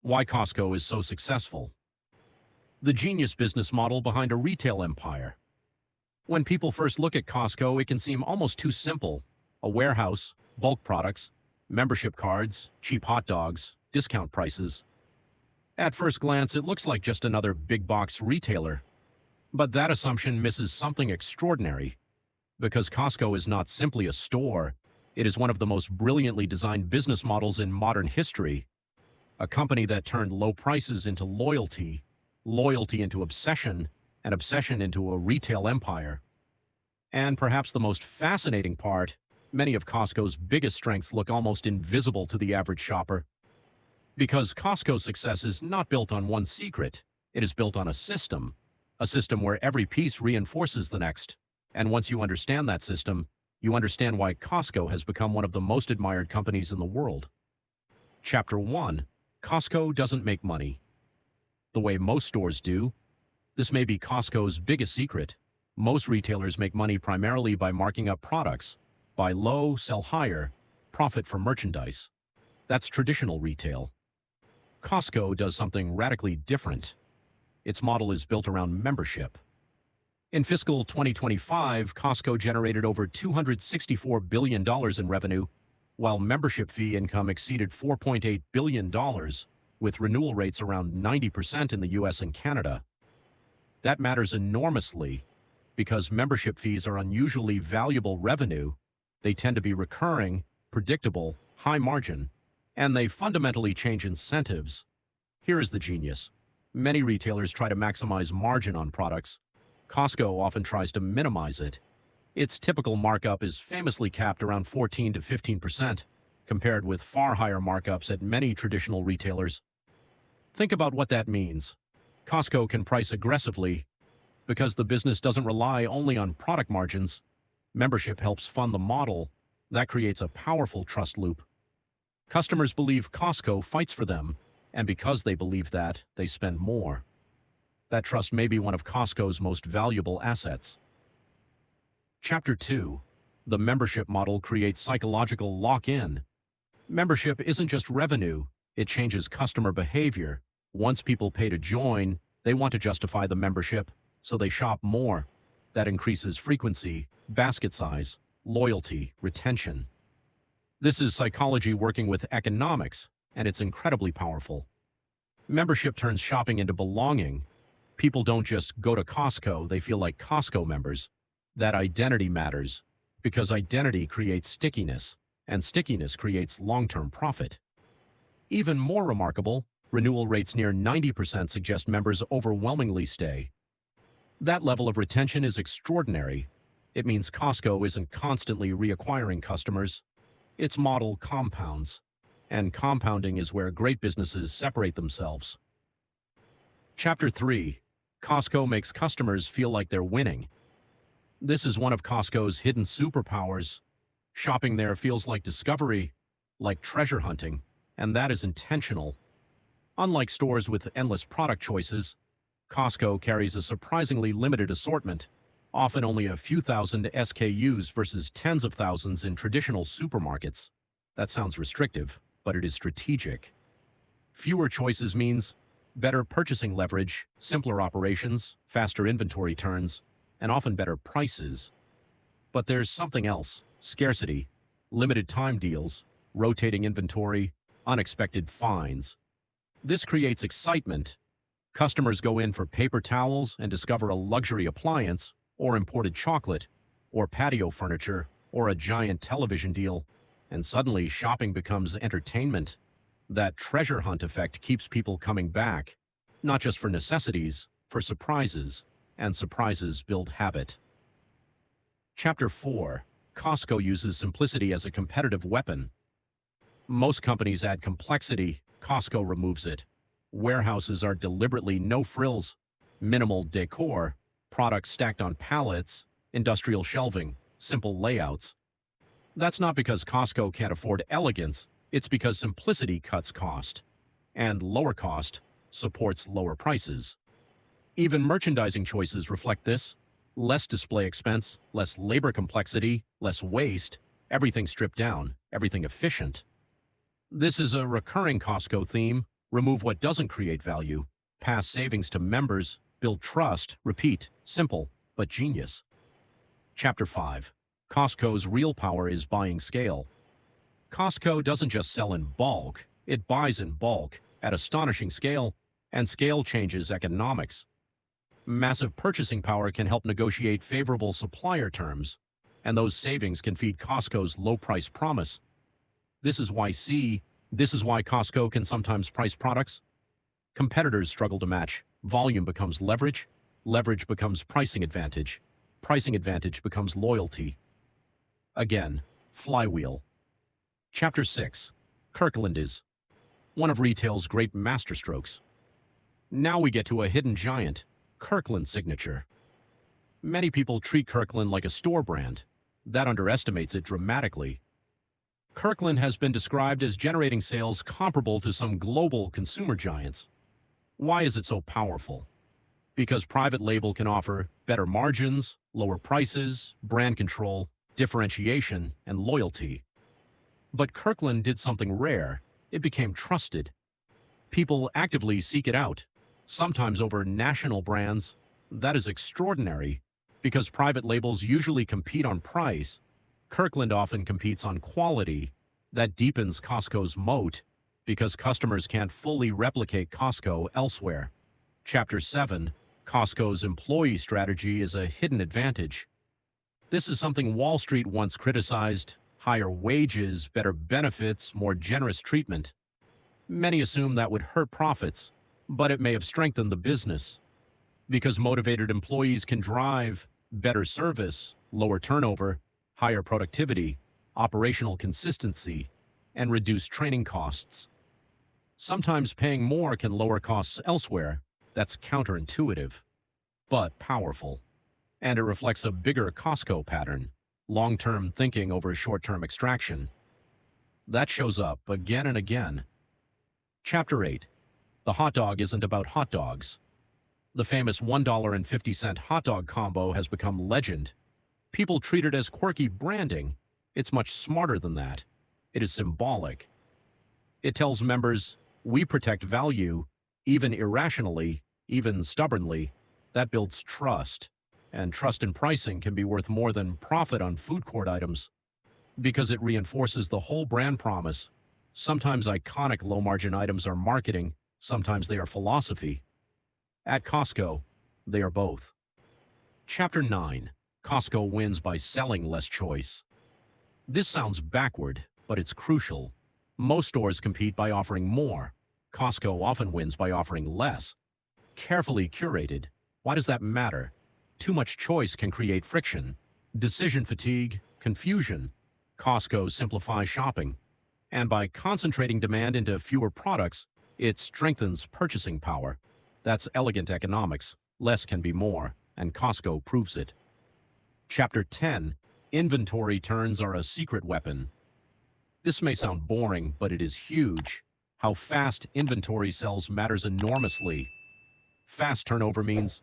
Why Costco is so successful. The genius business model behind a retail empire. When people first look at Costco, it can seem almost too simple. A warehouse, bulk products, membership cards, cheap hot dogs, discount prices. At first glance, it looks like just another big box retailer. But that assumption misses something extraordinary. Because Costco is not simply a store, it is one of the most brilliantly designed business models in modern history. A company that turned low prices into loyalty, loyalty into obsession, and obsession into a retail empire. And perhaps the most fascinating part, many of Costco's biggest strengths look almost invisible to the average shopper. Because Costco's success is not built on one secret, it is built on a system where every piece reinforces the next. And once you understand that system, you understand why Costco has become one of the most admired companies in the world. Chapter 1. Costco doesn't make money the way most stores do. This may be Costco's biggest secret. Most retailers make money primarily by marking up products. Buy low, sell higher, profit from merchandise. That's traditional retail. Costco does something radically different. Its model is built around membership. In fiscal 2025, Costco generated over $264 billion in revenue, while membership fee income exceeded $4.8 billion, with renewal rates around 90% in the US and Canada. That matters enormously because membership fees are unusually valuable revenue. They tend to be recurring, predictable, high margin, and they fundamentally change incentives. Here is the genius. Many retailers try to maximize margin on products. Costco often tries to minimize it. Its typical markup is famously capped around 14 to 15%, compared with far higher markups at many traditional retailers. Think about what that means. Costco can price aggressively because the business doesn't rely only on product margins. Membership helps fund the model. That creates a powerful trust loop. Customers believe Costco fights for them, and because they believe that, they spend more. That trust may be one of Costco's most valuable assets. Chapter 2. The membership model creates psychological lock-in. Membership isn't just revenue, it changes customer behavior. Once people pay to join, they want to justify the membership, so they shop more. That increases frequency, basket size, loyalty, retention. This is psychology working with economics, and it's incredibly powerful. Membership turns shopping into belonging. People don't just go to Costco, they feel like Costco members. That identity matters, because identity creates stickiness, and stickiness creates long-term profit. Even more remarkable, renewal rates near 90% suggest members overwhelmingly stay. That level of retention is extraordinary. It means Costco isn't constantly reacquiring customers. Its model compounds, and compounding is where great businesses separate themselves. Chapter 3. Costco makes customers feel like they're winning. This is one of Costco's hidden superpowers. Shopping there feels like discovery, like treasure hunting, and that is intentional. Unlike stores with endless product choices, Costco carries a surprisingly limited assortment, often only a few thousand SKUs versus tens of thousands in traditional supermarkets. That sounds restrictive, but it is strategic. Fewer choices means better purchasing leverage, simpler operations, faster inventory turns, and often better prices. But there's something else: scarcity, limited time deals, rotating inventory, unexpected finds. This creates excitement. Customers go in for paper towels and discover a luxury appliance, or imported chocolate, or patio furniture, or a giant television deal, and suddenly shopping becomes entertainment. That treasure hunt effect keeps people coming back, not just for necessities, for surprises, and surprises build habit. Chapter 4. Costco uses simplicity as a competitive weapon. Most companies add complexity, Costco removes it. Warehouses are deliberately no frills, minimal decor, products stacked on pallets, industrial shelving, simple layouts. That's not because Costco can't afford elegance, it's because simplicity cuts cost, and lower cost supports lower prices. Even merchandising choices reflect this. Less display expense, less labor complexity, less waste, everything stripped down, everything efficient. This is a recurring Costco theme: Remove what doesn't create value. Pass savings to members. Build trust. Repeat. Simple, but genius. Chapter 5. Costco's real power is buying scale. Costco doesn't just sell in bulk, it buys in bulk, at astonishing scale, and scale changes economics. Massive purchasing power can help negotiate favorable supplier terms, and those savings can feed Costco's low-price promise. This is why Costco can sometimes price products. Competitors struggle to match. Volume becomes leverage. Leverage becomes pricing advantage. Pricing advantage becomes loyalty. Again, flywheel. Chapter 6. Kirkland is one of retail's great masterstrokes. Now we get to a hidden giant, Kirkland signature. Many people treat Kirkland like a store brand. That underestimates it dramatically. Kirkland has been described as generating sales comparable to some global consumer giants. Why is it so powerful? Because private label can offer better margins, lower prices, brand control, differentiation, and loyalty. But Kirkland did something rare. It became trusted. People actively seek it out, sometimes over national brands. That is extraordinary, because private labels usually compete on price. Kirkland often competes on quality. That deepens Costco's moat, because customers can't fully replicate Costco elsewhere. Chapter 7. Costco's employee strategy is a hidden advantage. This is something Wall Street once criticized: higher wages, better benefits, more generous treatment. Many assume that would hurt profits, but it may have strengthened the business. Because motivated employees can drive better service, lower turnover, higher productivity, operational consistency, and reduce training costs. Sometimes paying more can lower costs elsewhere. That's counterintuitive, but powerful. And it reflects a bigger Costco pattern: long-term thinking over short-term extraction. That shows up again and again. Chapter 8. The hot dog isn't about hot dogs. The famous $1.50 hot dog combo has become legend. People treat it as quirky branding. It's much smarter than that. It is symbolic. It tells members, we protect value, even irrationally, even stubbornly. That builds trust. And trust in pricing can be worth more than profit on food court items, because it reinforces the whole brand promise. Sometimes iconic low-margin items are marketing, sometimes they are philosophy. At Costco, they are both. Chapter 9. Costco wins by selling less choice. This sounds backward, but it's crucial. Most stores compete by offering more. Costco often wins by offering less. Carefully curated. Why does that matter? Too much choice can create friction, decision fatigue, confusion. Costco simplifies shopping. And by concentrating demand into fewer products, it strengthens purchasing power. That's elegant economics. Less can be more, and Costco proves it. Chapter 10. Inventory turns are a secret weapon. This may sound boring, but it is huge. How fast inventory sells matters enormously. Fast turnover means